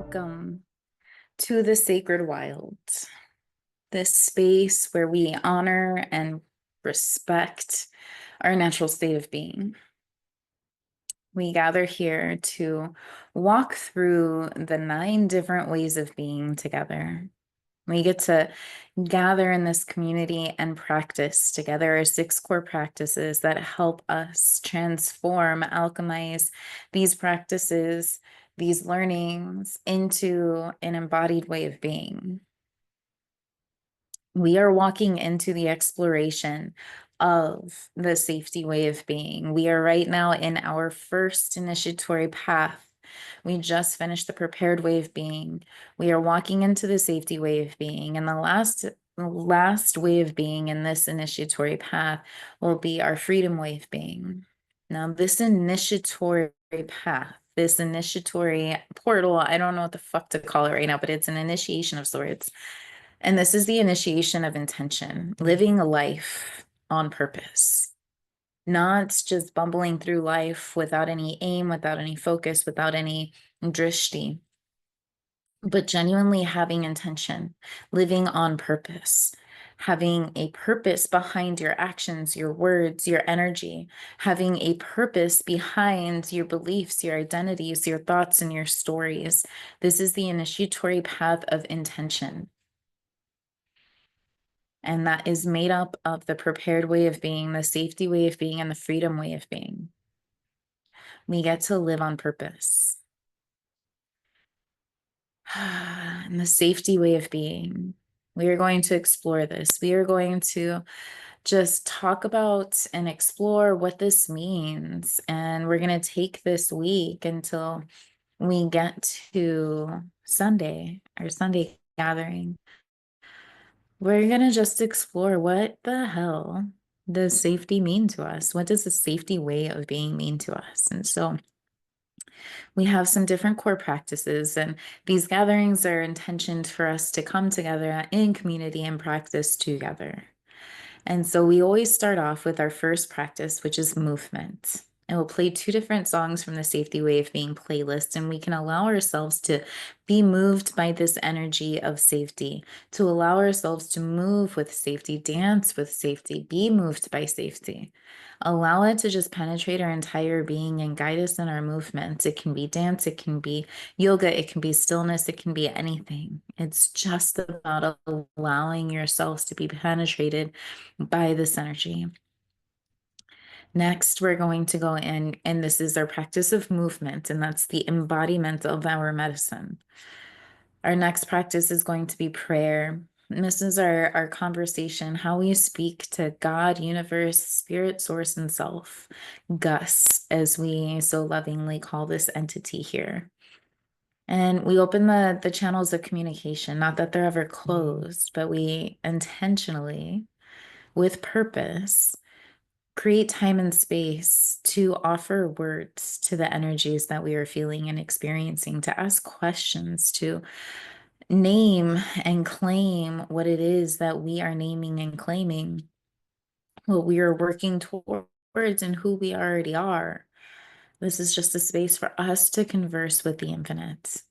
welcome to the sacred wild, this space where we honor and respect our natural state of being. We gather here to walk through the 9 different ways of being together. We get to gather in this community and practice together our 6 core practices that help us transform, alchemize these practices, these learnings into an embodied way of being. We are walking into the exploration of the safety way of being. We are right now in our first initiatory path. We just finished the prepared way of being. We are walking into the safety way of being. And the last way of being in this initiatory path will be our freedom way of being. Now, this initiatory path, this initiatory portal, I don't know what the fuck to call it right now, but it's an initiation of sorts. And this is the initiation of intention, living a life on purpose, not just bumbling through life without any aim, without any focus, without any drishti, but genuinely having intention, living on purpose, having a purpose behind your actions, your words, your energy, having a purpose behind your beliefs, your identities, your thoughts, and your stories. This is the initiatory path of intention. And that is made up of the prepared way of being, the safety way of being, and the freedom way of being. We get to live on purpose. And the safety way of being. We are going to explore this. We are going to just talk about and explore what this means. And we're going to take this week until we get to Sunday, our Sunday gathering. We're going to just explore what the hell does safety mean to us? What does the safety way of being mean to us? And so we have some different core practices, and these gatherings are intentioned for us to come together in community and practice together. And so we always start off with our first practice, which is movement. And we'll play 2 different songs from the Safety Way of Being playlist, and we can allow ourselves to be moved by this energy of safety, to allow ourselves to move with safety, dance with safety, be moved by safety. Allow it to just penetrate our entire being and guide us in our movements. It can be dance, it can be yoga, it can be stillness, it can be anything. It's just about allowing yourselves to be penetrated by this energy. Next, we're going to go in, and this is our practice of movement, and that's the embodiment of our medicine. Our next practice is going to be prayer. And this is our conversation, how we speak to God, universe, spirit, source, and self, Gus, as we so lovingly call this entity here. And we open the channels of communication, not that they're ever closed, but we intentionally, with purpose, create time and space to offer words to the energies that we are feeling and experiencing, to ask questions, to name and claim what it is that we are naming and claiming, what we are working towards, and who we already are. This is just a space for us to converse with the infinite.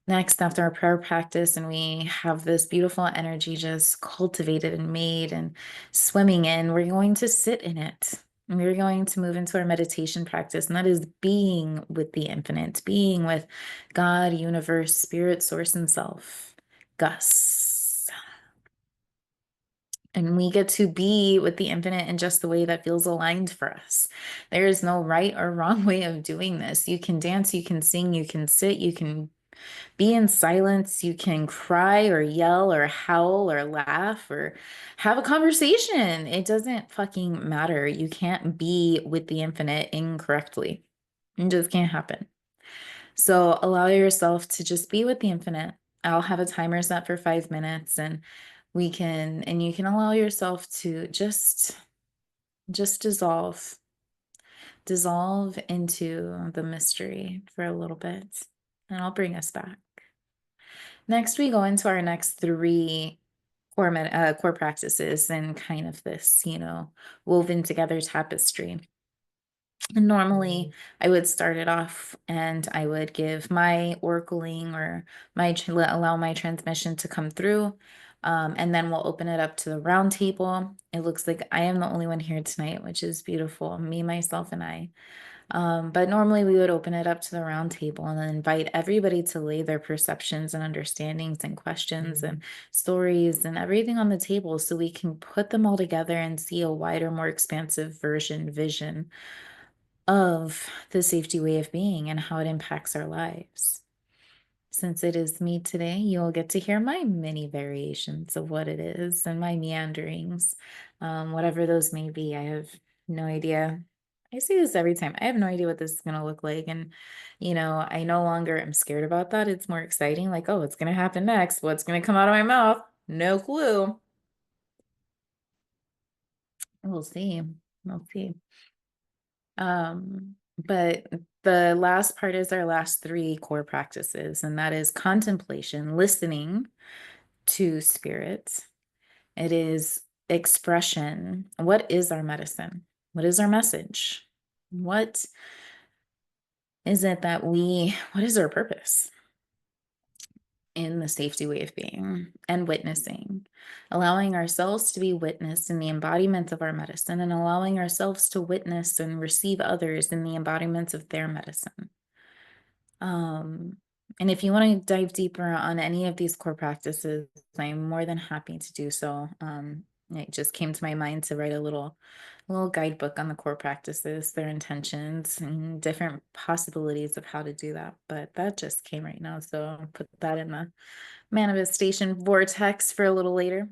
Next, after our prayer practice, and we have this beautiful energy just cultivated and made and swimming in, we're going to sit in it. And we're going to move into our meditation practice, and that is being with the infinite, being with God, universe, spirit, source, and self. Gus. And we get to be with the infinite in just the way that feels aligned for us. There is no right or wrong way of doing this. You can dance, you can sing, you can sit, you can be in silence. You can cry or yell or howl or laugh or have a conversation. It doesn't fucking matter. You can't be with the infinite incorrectly. It just can't happen. So allow yourself to just be with the infinite. I'll have a timer set for 5 minutes, and you can allow yourself to just dissolve into the mystery for a little bit, and I'll bring us back. Next, we go into our next 3 core practices and kind of this, woven together tapestry. And normally I would start it off and I would give my oracling or allow my transmission to come through. And then we'll open it up to the round table. It looks like I am the only one here tonight, which is beautiful. Me, myself, and I. But normally we would open it up to the round table and then invite everybody to lay their perceptions and understandings and questions and stories and everything on the table so we can put them all together and see a wider, more expansive vision of the safety way of being and how it impacts our lives. Since it is me today, you'll get to hear my many variations of what it is and my meanderings, whatever those may be. I have no idea. I say this every time. I have no idea what this is going to look like. And, I no longer am scared about that. It's more exciting. Like, oh, what's going to happen next? What's going to come out of my mouth? No clue. We'll see. We'll see. But the last part is our last three core practices, and that is contemplation, listening to spirit. It is expression. What is our medicine? What is our message? What is it what is our purpose in the safety way of being? And witnessing, allowing ourselves to be witnessed in the embodiment of our medicine and allowing ourselves to witness and receive others in the embodiment of their medicine. And if you want to dive deeper on any of these core practices, I'm more than happy to do so. It just came to my mind to write a little guidebook on the core practices, their intentions, and different possibilities of how to do that. But that just came right now, so I'll put that in the manifestation vortex for a little later.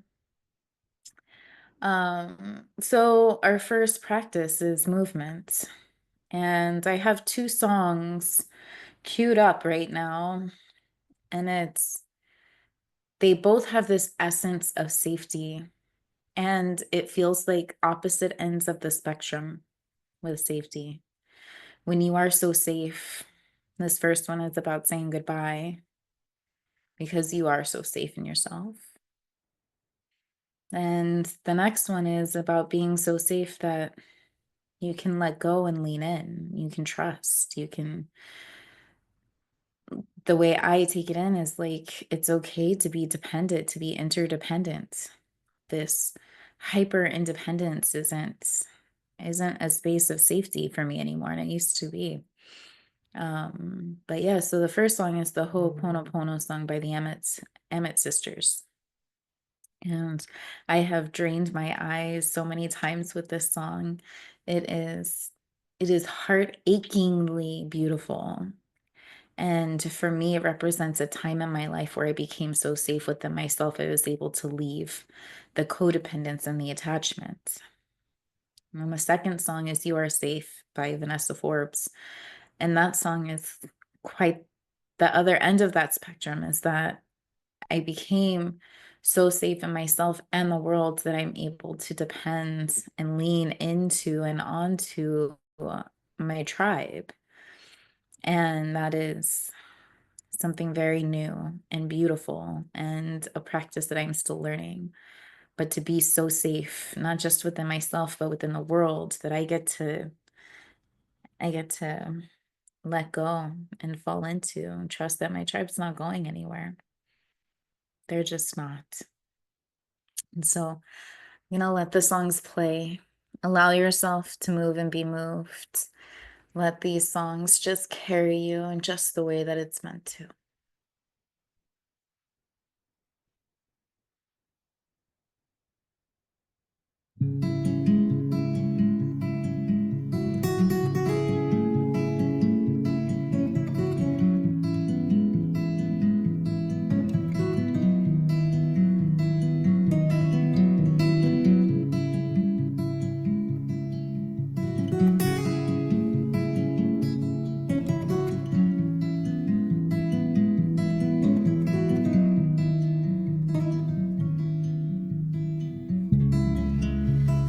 So our first practice is movement, and I have two songs queued up right now, and they both have this essence of safety, and it feels like opposite ends of the spectrum with safety. When you are so safe, this first one is about saying goodbye because you are so safe in yourself. And the next one is about being so safe that you can let go and lean in. You can trust. The way I take it in is like, it's okay to be dependent, to be interdependent. This hyper independence isn't a space of safety for me anymore, and it used to be. But yeah, so the first song is the Ho'oponopono song by the Emmett sisters. And I have drained my eyes so many times with this song. It is heart achingly beautiful. And for me, it represents a time in my life where I became so safe within myself, I was able to leave the codependence and the attachment. And the second song is You Are Safe by Vanessa Forbes. And that song is quite the other end of that spectrum, is that I became so safe in myself and the world that I'm able to depend and lean into and onto my tribe. And that is something very new and beautiful and a practice that I'm still learning. But to be so safe, not just within myself, but within the world, that I get to let go and fall into and trust that my tribe's not going anywhere. They're just not. And so, let the songs play. Allow yourself to move and be moved. Let these songs just carry you in just the way that it's meant to.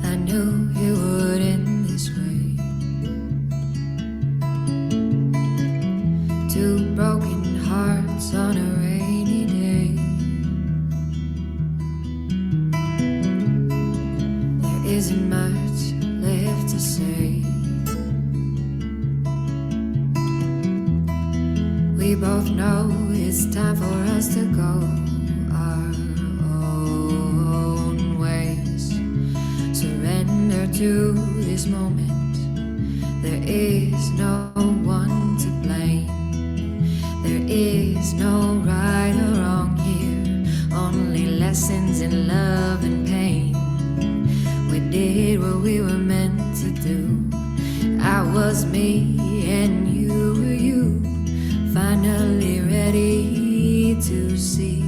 I knew you would end this way. Two broken hearts on a rainy day. There isn't much left to say. both know it's time for us to go our own ways. Surrender to this moment. There is no one to blame. There is no right or wrong here, only lessons in love and pain. We did what we were meant to do. I was me and you were you, finally ready to see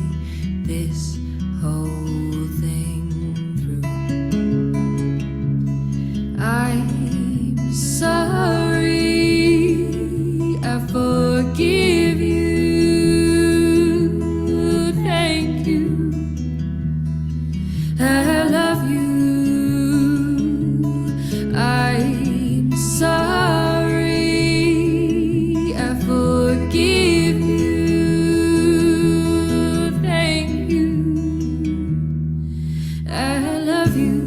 this whole thing through. I'm sorry, I forgive you. Thank you, I love you. I'm sorry, I forgive you. Thank you, I love you.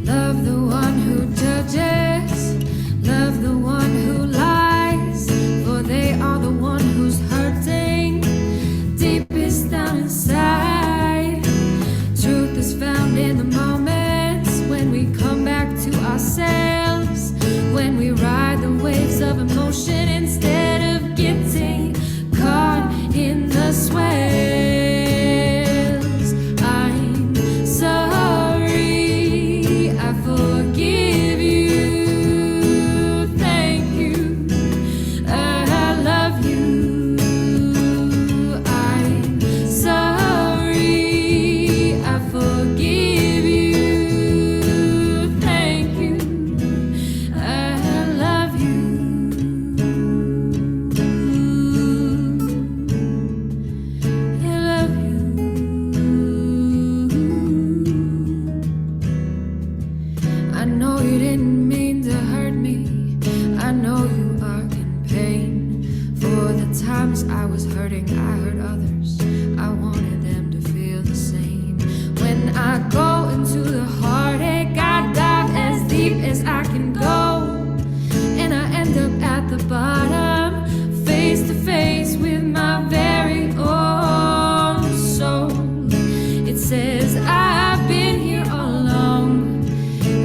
Love the one who judges, love the one who lies, for they are the one who's hurting deepest down inside. Truth is found in the moments when we come back to ourselves, when we ride the waves of emotion instead of getting caught in the swells. I'm sorry, I forgive you. Thank you, I love you. I'm sorry, I forgive you. Thank you, I love you. I love you. I know you didn't mean to hurt me. I know you are in pain. For the times I was hurting, I hurt others. I wanted them to feel the same. When I go into the heartache, I dive as deep as I can go, and I end up at the bottom, face to face with my very own soul. It says I've been here all along,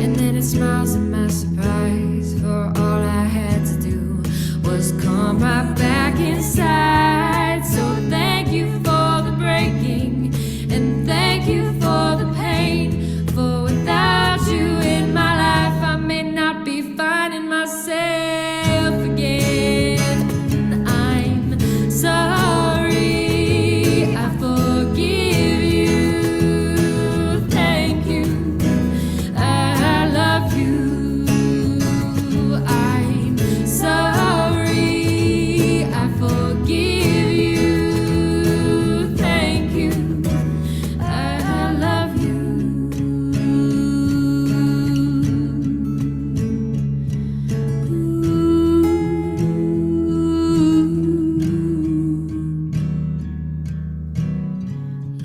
and then it smiles at my surprise. For all I had to do was come right back inside. So thank you for the breaking, and thank you for the pain. For without you in my life, I may not be finding myself again. I'm sorry, I forgive you. Thank you, I love you. I'm sorry, I forgive you. Thank you, I love you.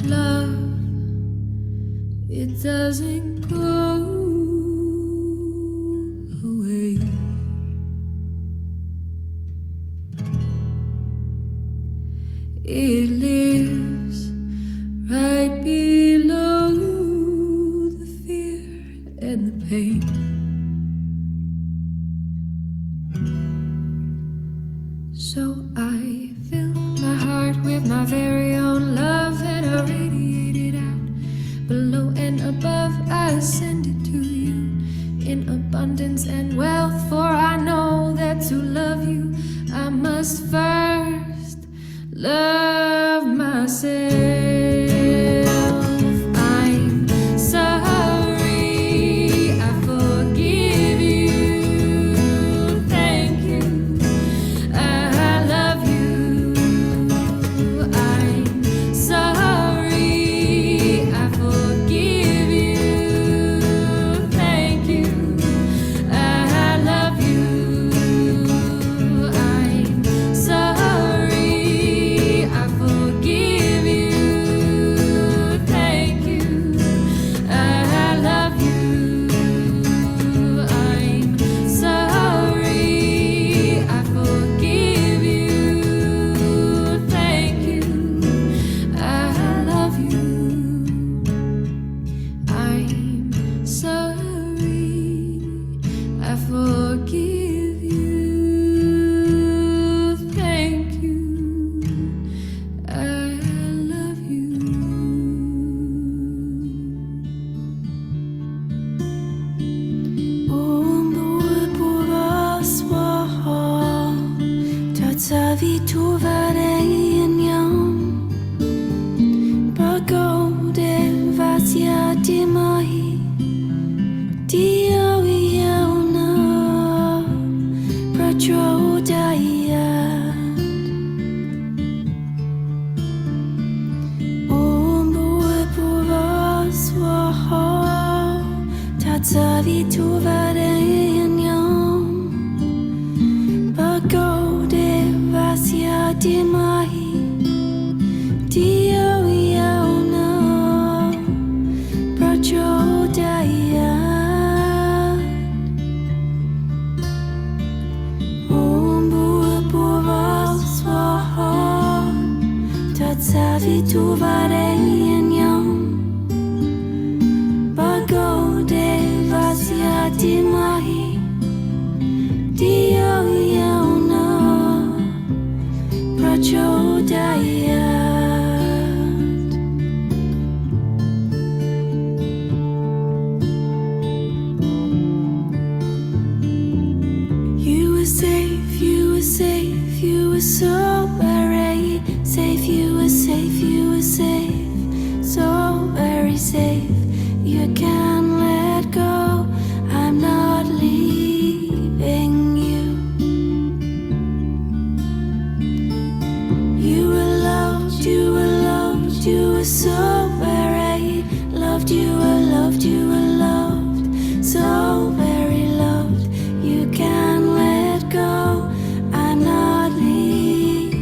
Love, it doesn't go away. It lives right below the fear and the pain. So I fill my heart with my very own love, and I radiate it out below and above. I send it to you in abundance and wealth. For I know that to love you, I must first love myself. I'm sorry, I forgive you. Thank you, I love you. I'm sorry, I forgive you. Thank you, I love you. I'm sorry, I forgive you. trouvade en gång. Bakom det var jag till mig. Dio iona Pratrodaya Ombue puvaswaha Tatsavi tuvade en gång. Bakom det var jag till mig. Dio iona Pratrodaya Tatsavi tuvade en gång. Bakom det var jag till mig. Dio iona Pratrodaya You were safe, you were safe, you were so very safe, you were safe, you were safe, so very safe. You can't let go, I'm not leaving you. You were loved, you were loved, you were so very loved, you were loved, you were loved, so very loved. You can't let go, I'm not leaving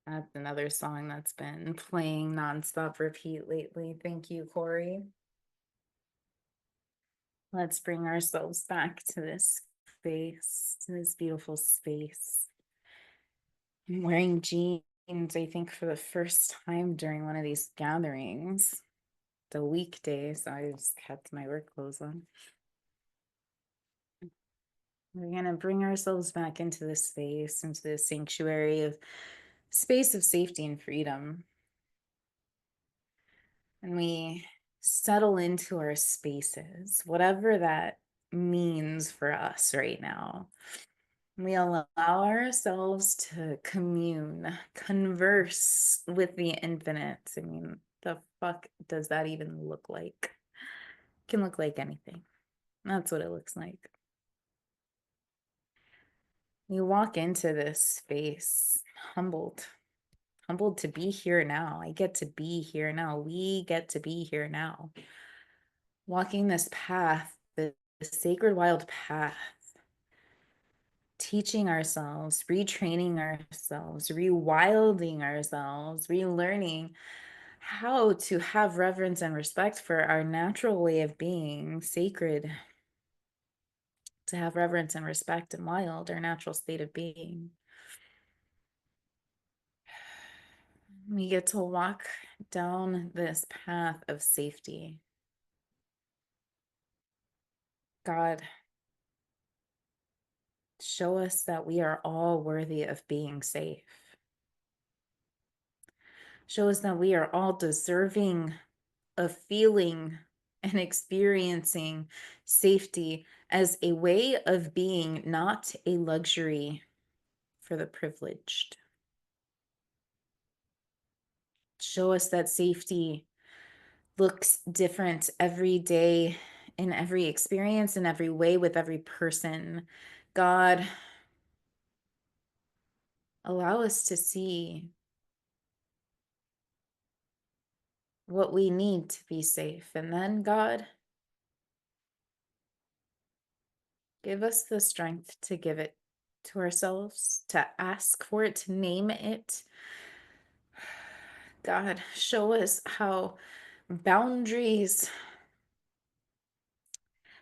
That's another song that's been playing nonstop repeat lately. Thank you, Corey. Let's bring ourselves back to this space, to this beautiful space. I'm wearing jeans, I think, for the first time during one of these gatherings, the weekday, so I just kept my work clothes on. We're gonna bring ourselves back into this space, into this sanctuary of space of safety and freedom. And we settle into our spaces, whatever that means for us right now. We allow ourselves to commune, converse with the infinite. I mean, the fuck does that even look like? It can look like anything. That's what it looks like. You walk into this space humbled, humbled to be here now. I get to be here now. We get to be here now. Walking this path, the sacred wild path, teaching ourselves, retraining ourselves, rewilding ourselves, relearning how to have reverence and respect for our natural way of being, sacred, to have reverence and respect and wild, our natural state of being. We get to walk down this path of safety. God, show us that we are all worthy of being safe. Show us that we are all deserving of feeling and experiencing safety as a way of being, not a luxury for the privileged. Show us that safety looks different every day, in every experience, in every way, with every person. God, allow us to see what we need to be safe. And then, God, give us the strength to give it to ourselves, to ask for it, to name it. God, show us how boundaries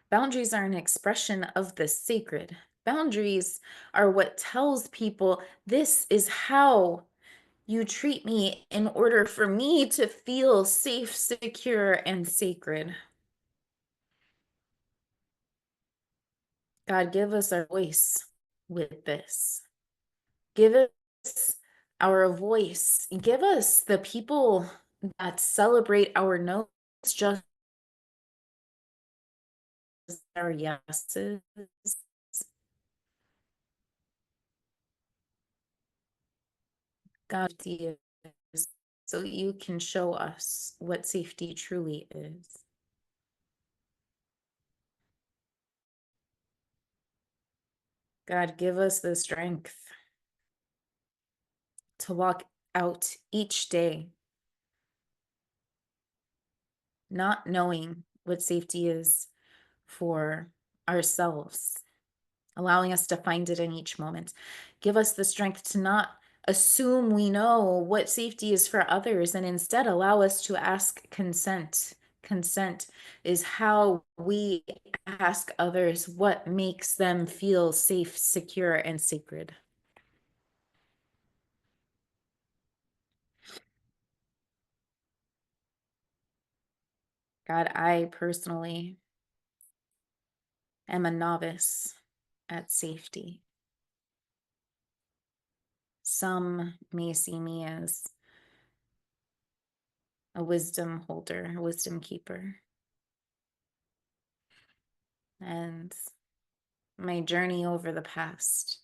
boundaries are an expression of the sacred. Boundaries are what tells people this is how you treat me in order for me to feel safe, secure, and sacred. God, give us our voice with this. Give us our voice. Give us the people that celebrate our no's just as our yeses. God, so you can show us what safety truly is. God, give us the strength to walk out each day, not knowing what safety is for ourselves, allowing us to find it in each moment. Give us the strength to not assume we know what safety is for others and instead allow us to ask consent. Consent is how we ask others what makes them feel safe, secure, and sacred. God, I personally am a novice at safety. Some may see me as a wisdom holder, a wisdom keeper. And my journey over the past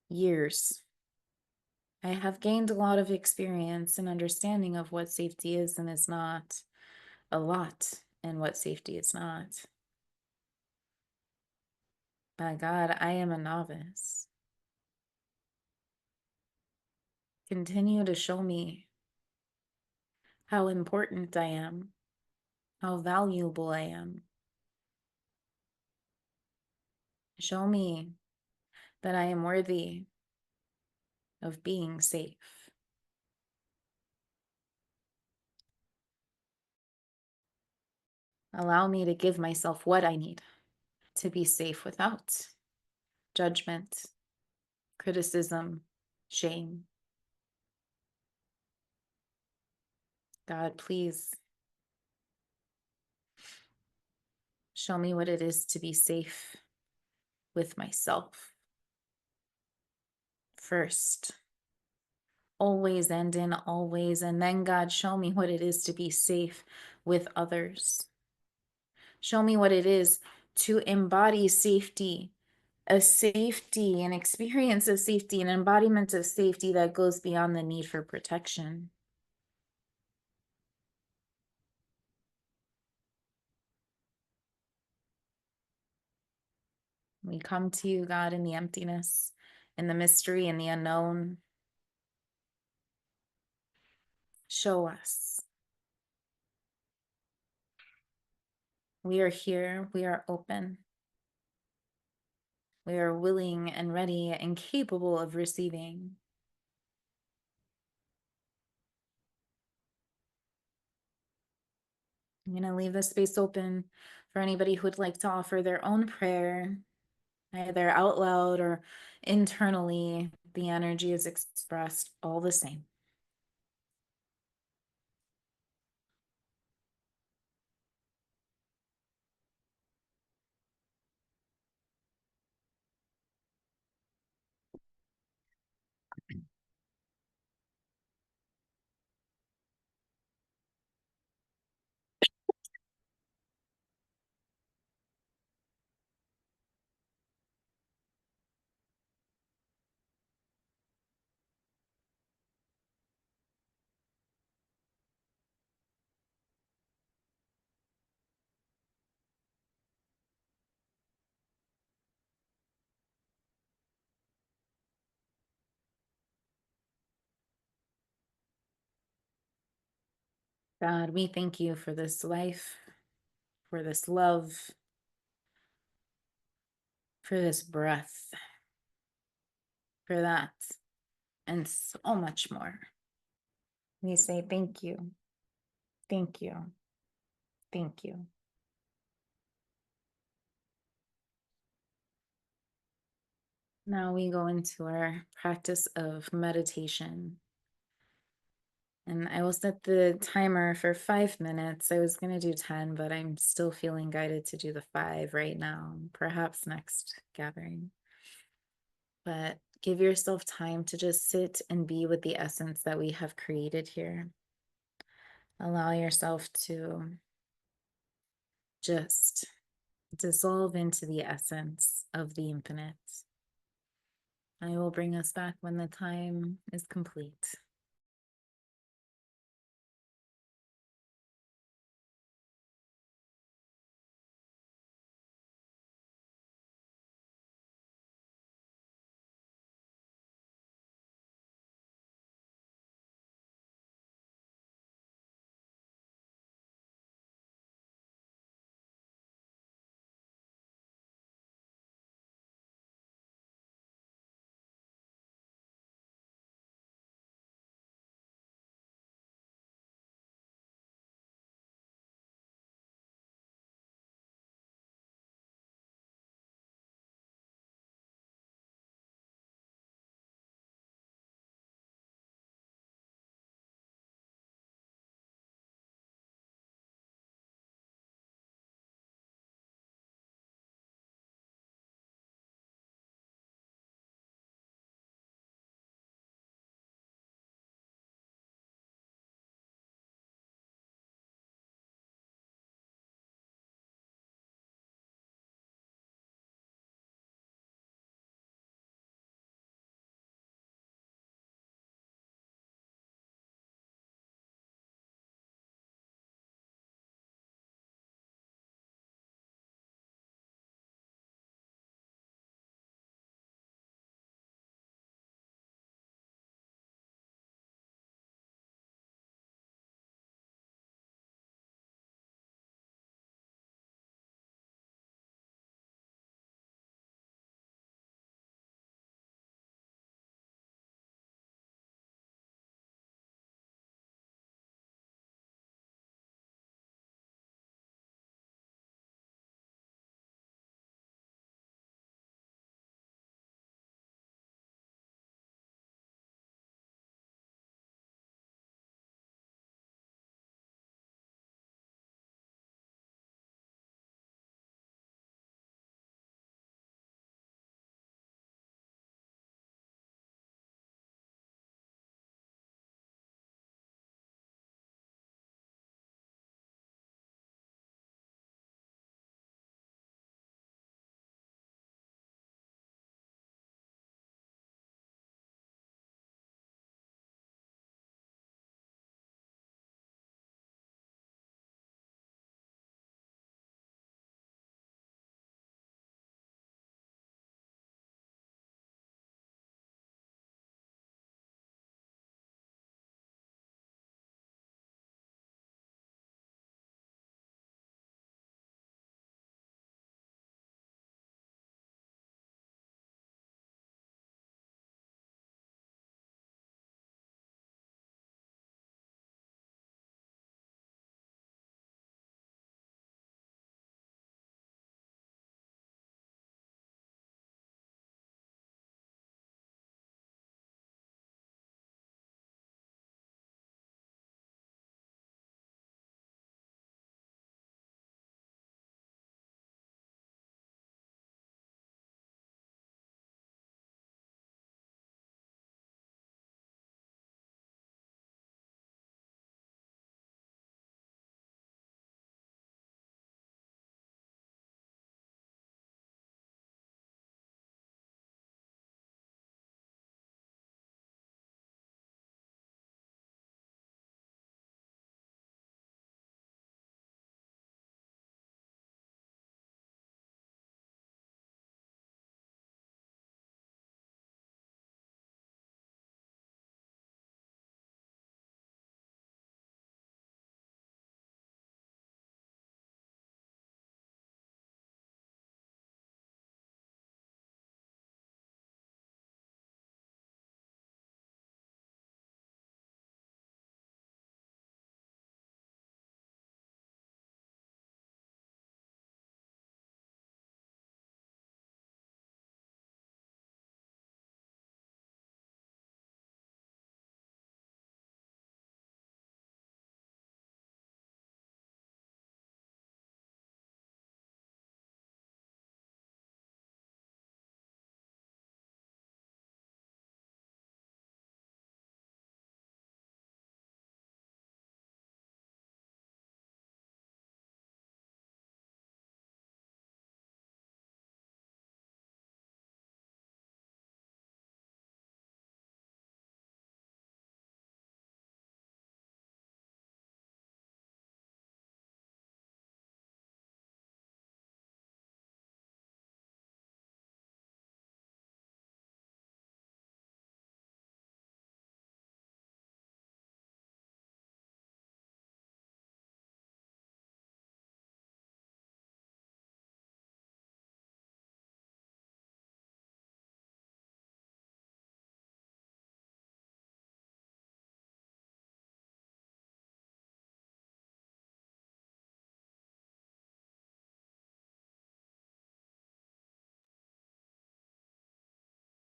years, I have gained a lot of experience and understanding of what safety is and is not, a lot, and what safety is not. By God, I am a novice. Continue to show me how important I am, how valuable I am. Show me that I am worthy of being safe. Allow me to give myself what I need to be safe without judgment, criticism, shame. God, please show me what it is to be safe with myself first, always and in always. And then, God, show me what it is to be safe with others. Show me what it is to embody safety, a safety, an experience of safety, an embodiment of safety that goes beyond the need for protection. We come to you, God, in the emptiness, in the mystery, in the unknown. Show us. We are here. We are open. We are willing and ready and capable of receiving. I'm going to leave this space open for anybody who would like to offer their own prayer, either out loud or internally. The energy is expressed all the same. God, we thank you for this life, for this love, for this breath, for that, and so much more. We say thank you, thank you, thank you. Now we go into our practice of meditation. And I will set the timer for 5 minutes. I was going to do 10, but I'm still feeling guided to do the 5 right now, perhaps next gathering. But give yourself time to just sit and be with the essence that we have created here. Allow yourself to just dissolve into the essence of the infinite. I will bring us back when the time is complete.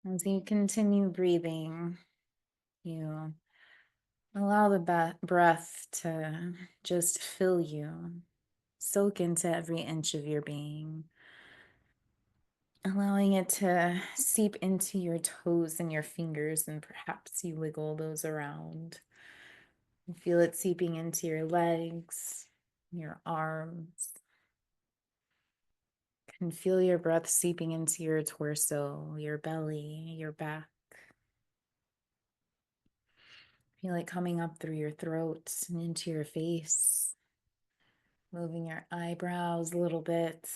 As you continue breathing, you allow the breath to just fill you, soak into every inch of your being, allowing it to seep into your toes and your fingers, and perhaps you wiggle those around. You feel it seeping into your legs, your arms. You can feel your breath seeping into your torso, your belly, your back. Feel it coming up through your throat and into your face, moving your eyebrows a little bit,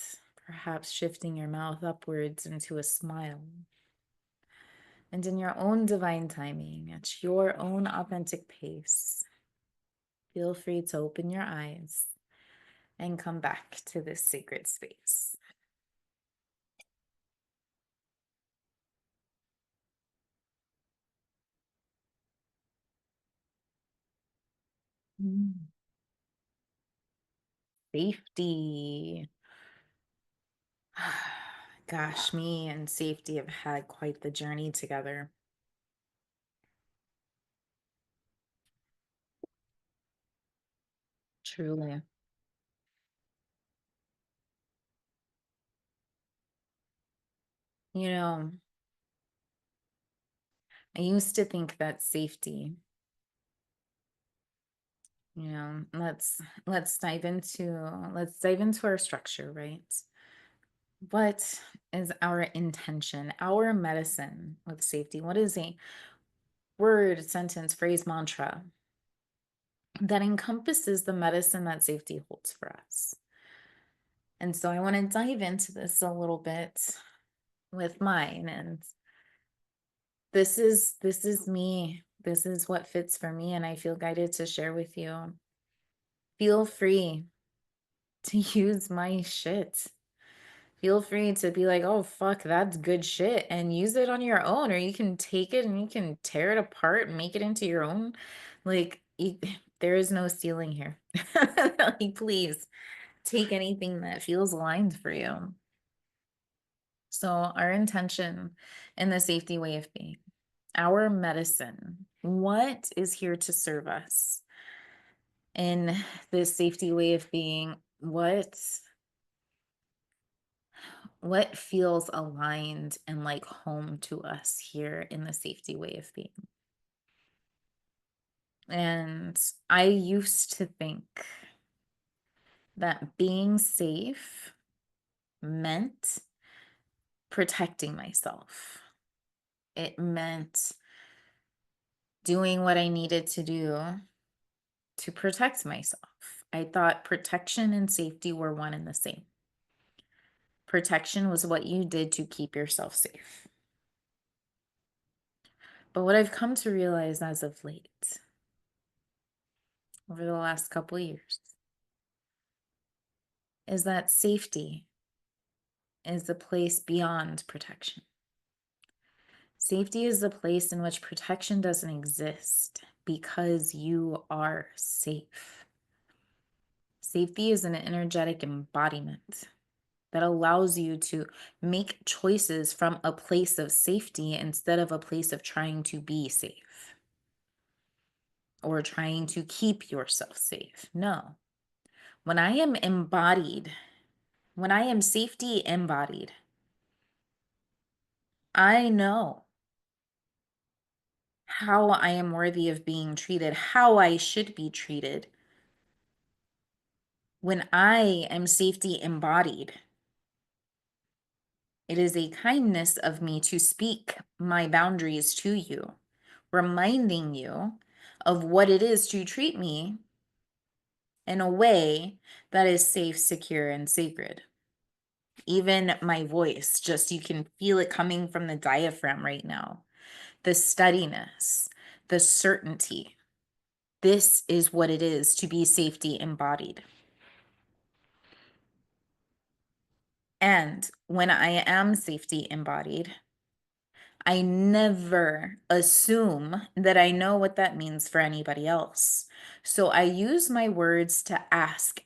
perhaps shifting your mouth upwards into a smile. And in your own divine timing, at your own authentic pace, feel free to open your eyes and come back to this sacred space. Mm. Safety. Gosh, me and safety have had quite the journey together. Truly. You know, I used to think that safety, let's dive into our structure, right? What is our intention, our medicine with safety? What is a word, sentence, phrase, mantra that encompasses the medicine that safety holds for us? And so I want to dive into this a little bit with mine. And this is me. This is what fits for me, and I feel guided to share with you. Feel free to use my shit. Feel free to be like, oh, fuck, that's good shit, and use it on your own, or you can take it and you can tear it apart and make it into your own. Like, there is no stealing here. Like, please take anything that feels aligned for you. So, our intention in the safety way of being, our medicine, what is here to serve us in this safety way of being? What feels aligned and like home to us here in the safety way of being? And I used to think that being safe meant protecting myself. It meant doing what I needed to do to protect myself. I thought protection and safety were one and the same. Protection was what you did to keep yourself safe. But what I've come to realize as of late, over the last couple of years, is that safety is the place beyond protection. Safety is the place in which protection doesn't exist because you are safe. Safety is an energetic embodiment that allows you to make choices from a place of safety instead of a place of trying to be safe or trying to keep yourself safe. No. When I am embodied, when I am safety embodied, I know how I am worthy of being treated, how I should be treated. When I am safety embodied, it is a kindness of me to speak my boundaries to you, reminding you of what it is to treat me in a way that is safe, secure, and sacred. Even my voice, just you can feel it coming from the diaphragm right now. The steadiness, the certainty. This is what it is to be safety embodied. And when I am safety embodied, I never assume that I know what that means for anybody else. So I use my words to ask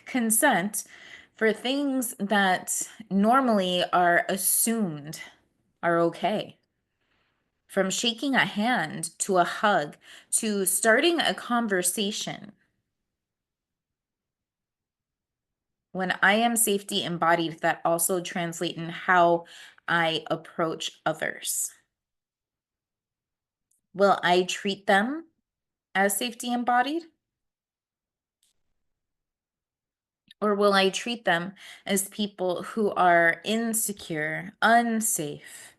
consent for things that normally are assumed are okay. From shaking a hand to a hug to starting a conversation. When I am safety embodied, that also translates in how I approach others. Will I treat them as safety embodied? Or will I treat them as people who are insecure, unsafe,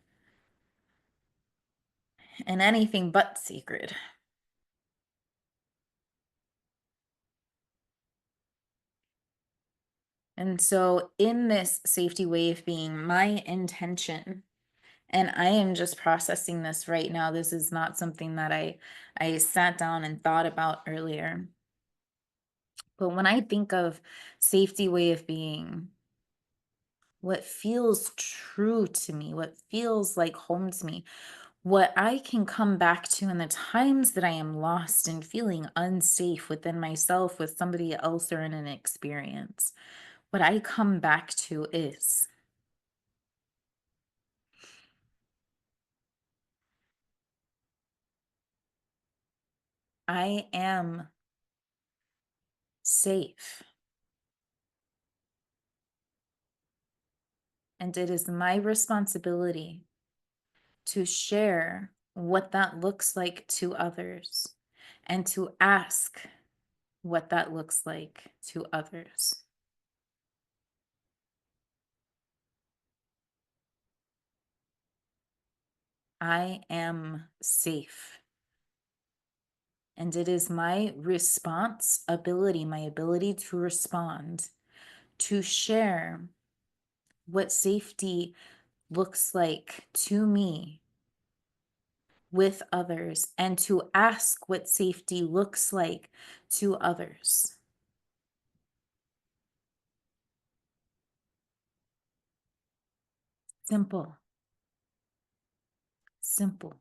and anything but sacred? And so, in this safety way of being, my intention, and I am just processing this right now. This is not something that I sat down and thought about earlier. But when I think of safety way of being, what feels true to me, what feels like home to me, what I can come back to in the times that I am lost and feeling unsafe within myself, with somebody else, or in an experience, what I come back to is I am safe. And it is my responsibility to share what that looks like to others and to ask what that looks like to others. I am safe. And it is my responsibility, my ability to respond, to share what safety looks like to me with others, and to ask what safety looks like to others. Simple, simple.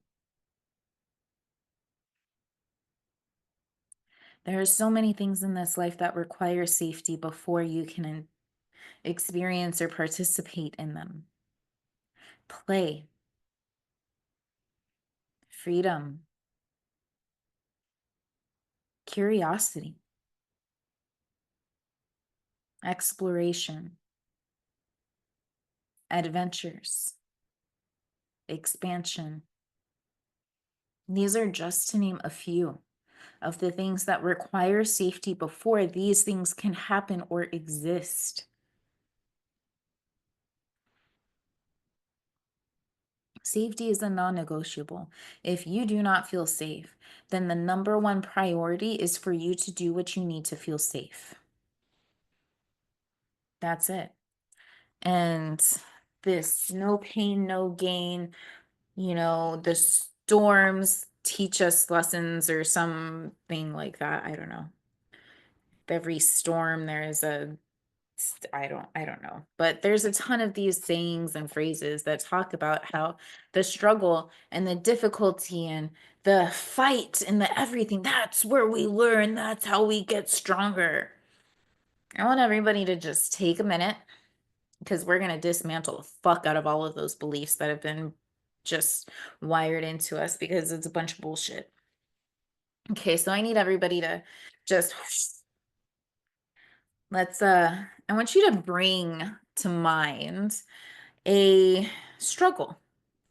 There are so many things in this life that require safety before you can experience or participate in them. Play, freedom, curiosity, exploration, adventures, expansion. These are just to name a few of the things that require safety before these things can happen or exist. Safety is a non-negotiable. If you do not feel safe, then the number one priority is for you to do what you need to feel safe. That's it. And this no pain, no gain, the storms teach us lessons or something like that. I don't know. Every storm there is a I don't know. But there's a ton of these sayings and phrases that talk about how the struggle and the difficulty and the fight and the everything, that's where we learn, that's how we get stronger. I want everybody to just take a minute, because we're going to dismantle the fuck out of all of those beliefs that have been just wired into us, because it's a bunch of bullshit. Okay, so I need everybody to just I want you to bring to mind a struggle,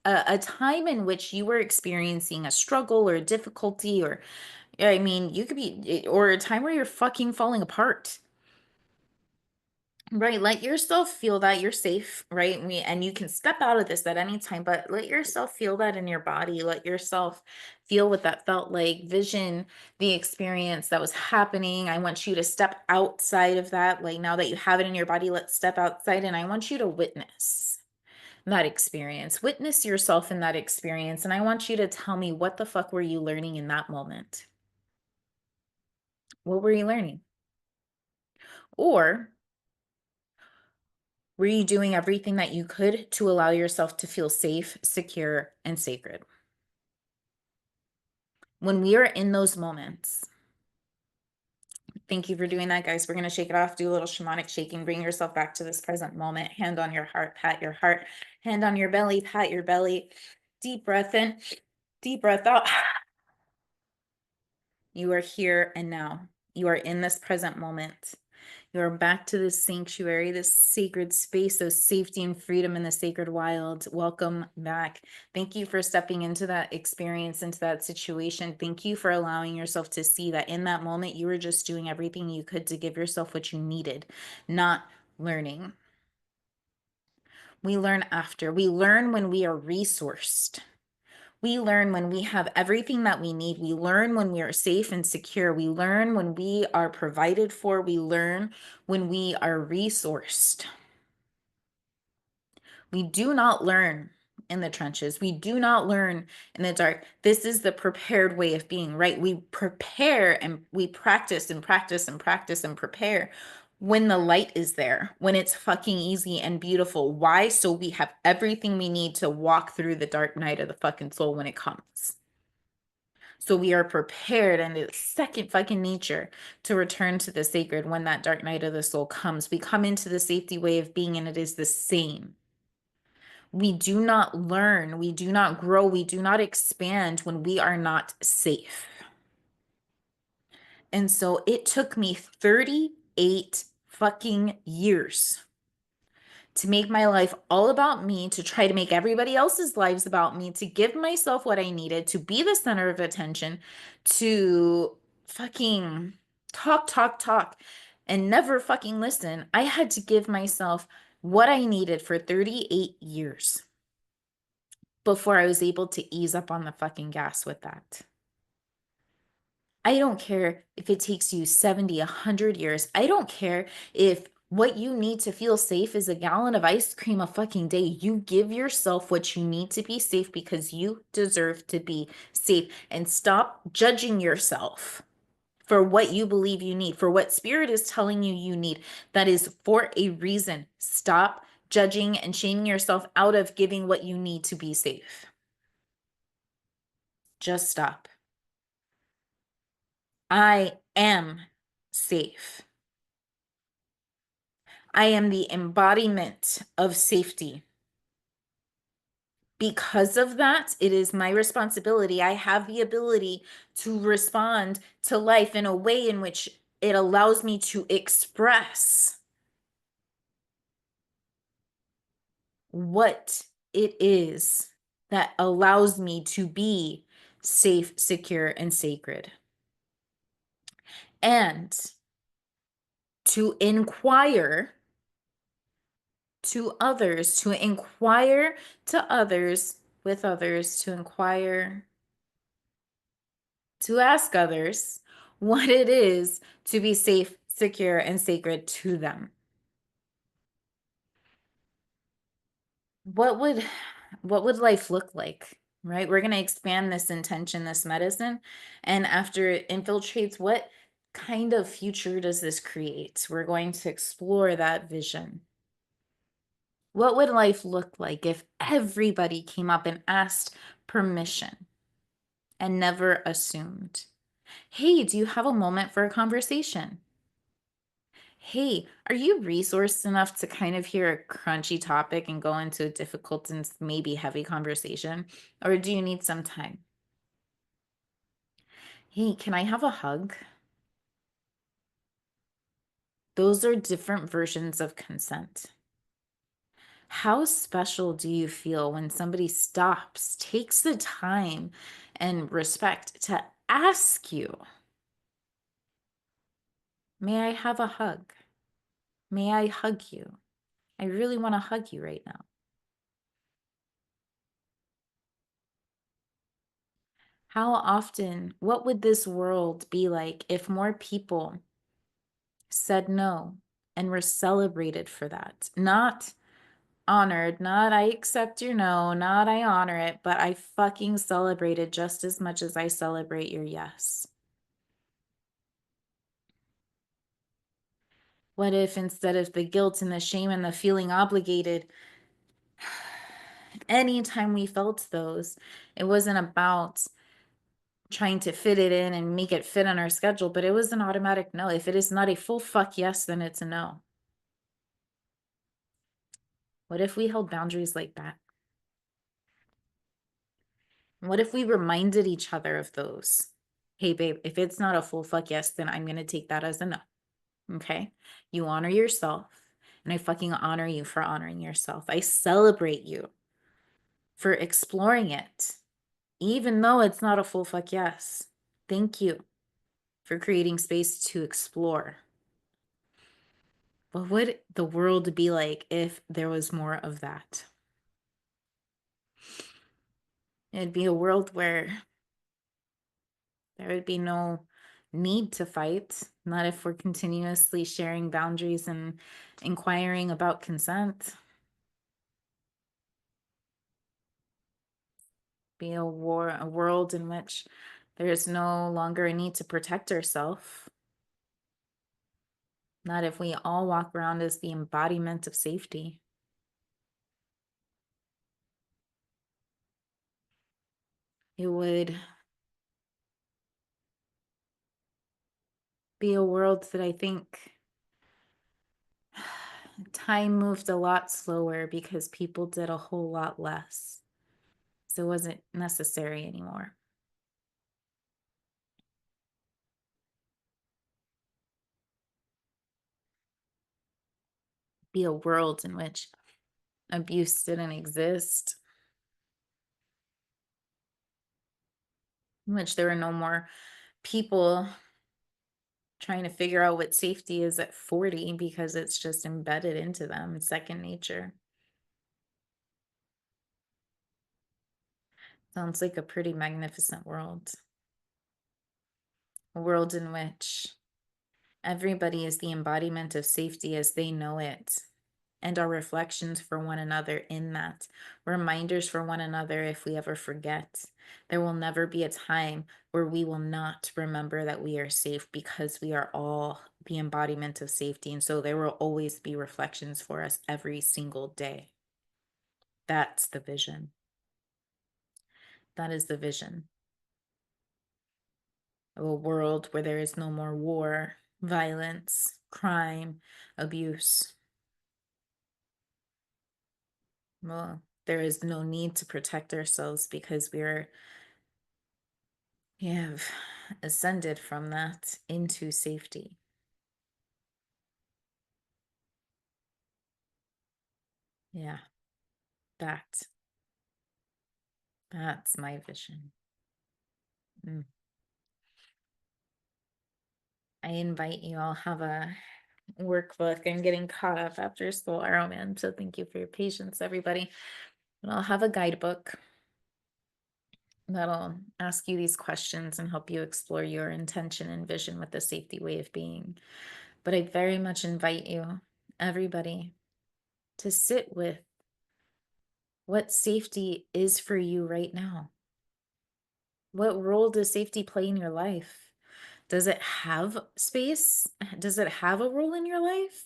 a time in which you were experiencing a struggle or a difficulty, or I mean, you could be, or a time where you're fucking falling apart. Right, let yourself feel that you're safe, right? And you can step out of this at any time, but let yourself feel that in your body. Let yourself feel what that felt like. Vision the experience that was happening. I want you to step outside of that. Like, now that you have it in your body, let's step outside, and I want you to witness that experience. Witness yourself in that experience, and I want you to tell me, what the fuck were you learning in that moment? What were you learning? Or were you doing everything that you could to allow yourself to feel safe, secure, and sacred? When we are in those moments, Thank you for doing that, guys. We're going to shake it off, do a little shamanic shaking, bring yourself back to this present moment. Hand on your heart, pat your heart, hand on your belly, pat your belly. Deep breath in, deep breath out. You are here and now. You are in this present moment. You are back to this sanctuary, this sacred space of safety and freedom in the sacred wild. Welcome back. Thank you for stepping into that experience, into that situation. Thank you for allowing yourself to see that in that moment, you were just doing everything you could to give yourself what you needed, not learning. We learn after. We learn when we are resourced. We learn when we have everything that we need. We learn when we are safe and secure. We learn when we are provided for. We learn when we are resourced. We do not learn in the trenches. We do not learn in the dark. This is the prepared way of being, right? We prepare and we practice and practice and practice and prepare when the light is there, when it's fucking easy and beautiful. Why? So we have everything we need to walk through the dark night of the fucking soul when it comes. So we are prepared, and it's second fucking nature to return to the sacred when that dark night of the soul comes. We come into the safety way of being, and it is the same. We do not learn, we do not grow, we do not expand when we are not safe. And so it took me 38 fucking years to make my life all about me, to try to make everybody else's lives about me, to give myself what I needed, to be the center of attention, to fucking talk, and never fucking listen. I had to give myself what I needed for 38 years before I was able to ease up on the fucking gas with that. I don't care if it takes you 70, 100 years. I don't care if what you need to feel safe is a gallon of ice cream a fucking day. You give yourself what you need to be safe because you deserve to be safe. And stop judging yourself for what you believe you need, for what spirit is telling you you need. That is for a reason. Stop judging and shaming yourself out of giving what you need to be safe. Just stop. I am safe. I am the embodiment of safety. Because of that, it is my responsibility. I have the ability to respond to life in a way in which it allows me to express what it is that allows me to be safe, secure, and sacred. And to inquire to others, to inquire to others with others, to inquire, to ask others what it is to be safe, secure, and sacred to them. What would life look like? Right? We're going to expand this intention, this medicine, and after it infiltrates, what kind of future does this create? We're going to explore that vision. What would life look like if everybody came up and asked permission and never assumed? Hey, do you have a moment for a conversation? Hey, are you resourced enough to kind of hear a crunchy topic and go into a difficult and maybe heavy conversation? Or do you need some time? Hey, can I have a hug? Those are different versions of consent. How special do you feel when somebody stops, takes the time and respect to ask you, may I have a hug? May I hug you? I really want to hug you right now. How often, what would this world be like if more people said no and were celebrated for that? Not honored, not I accept your no, not I honor it, but I fucking celebrated just as much as I celebrate your yes. What if instead of the guilt and the shame and the feeling obligated, anytime we felt those, it wasn't about trying to fit it in and make it fit on our schedule, but it was an automatic no. If it is not a full fuck yes, then it's a no. What if we held boundaries like that? What if we reminded each other of those? Hey, babe, if it's not a full fuck yes, then I'm going to take that as a no. Okay. You honor yourself, and I fucking honor you for honoring yourself. I celebrate you for exploring it, even though it's not a full fuck yes. Thank you for creating space to explore. What would the world be like if there was more of that? It'd be a world where there would be no need to fight, not if we're continuously sharing boundaries and inquiring about consent. Be a world in which there is no longer a need to protect ourselves. Not if we all walk around as the embodiment of safety. It would be a world that I think time moved a lot slower because people did a whole lot less. So it wasn't necessary anymore. Be a world in which abuse didn't exist, in which there were no more people trying to figure out what safety is at 40 because it's just embedded into them. It's second nature. Sounds like a pretty magnificent world. A world in which everybody is the embodiment of safety as they know it, and are reflections for one another in that, reminders for one another if we ever forget. There will never be a time where we will not remember that we are safe because we are all the embodiment of safety. And so there will always be reflections for us every single day. That's the vision. That is the vision of a world where there is no more war, violence, crime, abuse. Well, there is no need to protect ourselves because we have ascended from that into safety. Yeah, that that's my vision. Mm. I invite you. I'll have a workbook. I'm getting caught up after school arrow man, so thank you for your patience, everybody. And I'll have a guidebook that'll ask you these questions and help you explore your intention and vision with the safety way of being. But I very much invite you, everybody, to sit with what safety is for you right now. What role does safety play in your life? Does it have space? Does it have a role in your life?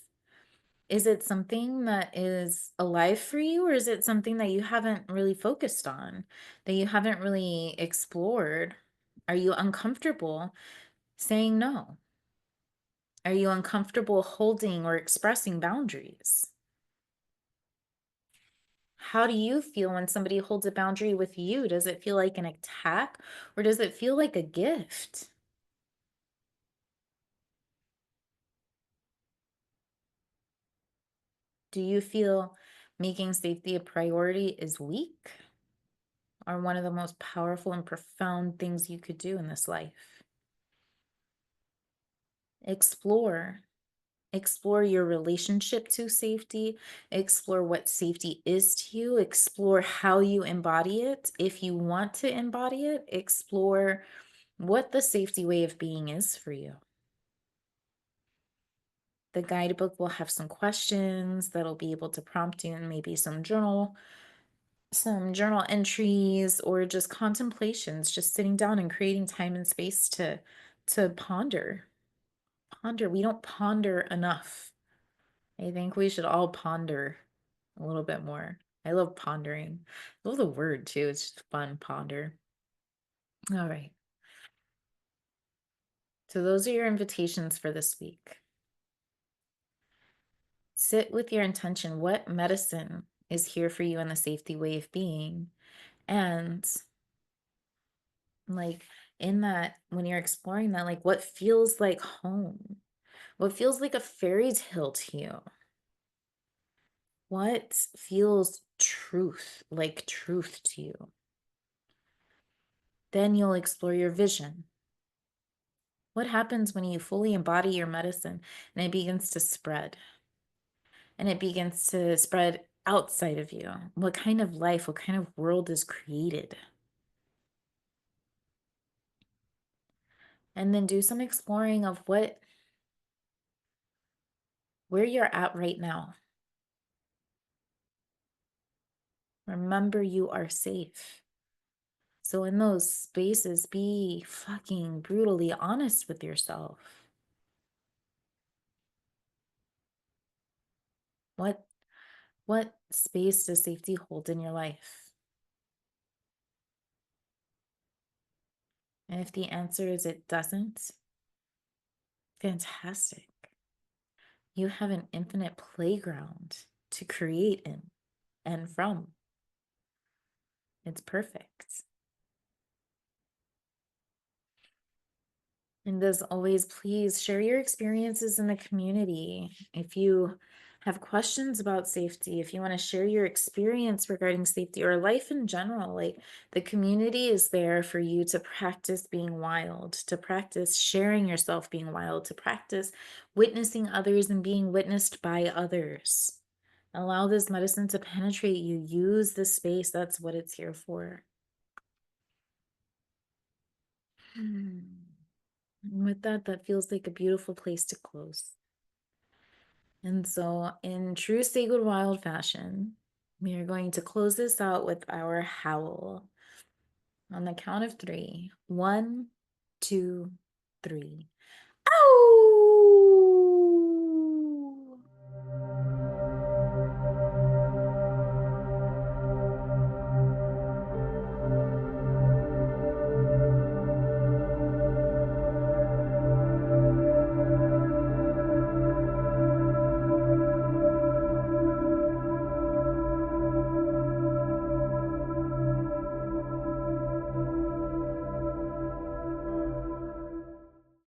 Is it something that is alive for you, or is it something that you haven't really focused on, that you haven't really explored? Are you uncomfortable saying no? Are you uncomfortable holding or expressing boundaries? How do you feel when somebody holds a boundary with you? Does it feel like an attack, or does it feel like a gift? Do you feel making safety a priority is weak, or one of the most powerful and profound things you could do in this life? Explore. Explore your relationship to safety. Explore what safety is to you. Explore how you embody it. If you want to embody it, explore what the safety way of being is for you. The guidebook will have some questions that'll be able to prompt you, and maybe some journal entries or just contemplations, just sitting down and creating time and space to ponder. We don't ponder enough. I think we should all ponder a little bit more. I love pondering. I love the word too. It's just fun, ponder. All right. So those are your invitations for this week. Sit with your intention. What medicine is here for you in the safety way of being? And like in that, when you're exploring that, like what feels like home? What feels like a fairy tale to you? What feels like truth to you? Then you'll explore your vision. What happens when you fully embody your medicine and it begins to spread? And it begins to spread outside of you. What kind of life, what kind of world is created? And then do some exploring of where you're at right now. Remember, you are safe. So in those spaces, be fucking brutally honest with yourself. What what space does safety hold in your life? And if the answer is it doesn't, fantastic. You have an infinite playground to create in and from. It's perfect. And as always, please share your experiences in the community. If you have questions about safety, if you want to share your experience regarding safety or life in general, like the community is there for you to practice being wild, to practice sharing yourself being wild, to practice witnessing others and being witnessed by others. Allow this medicine to penetrate you. Use the space. That's what it's here for. And with that, that feels like a beautiful place to close. And so, in true Sacred Wild fashion, we are going to close this out with our howl on the count of three. 1, 2, 3. Ow!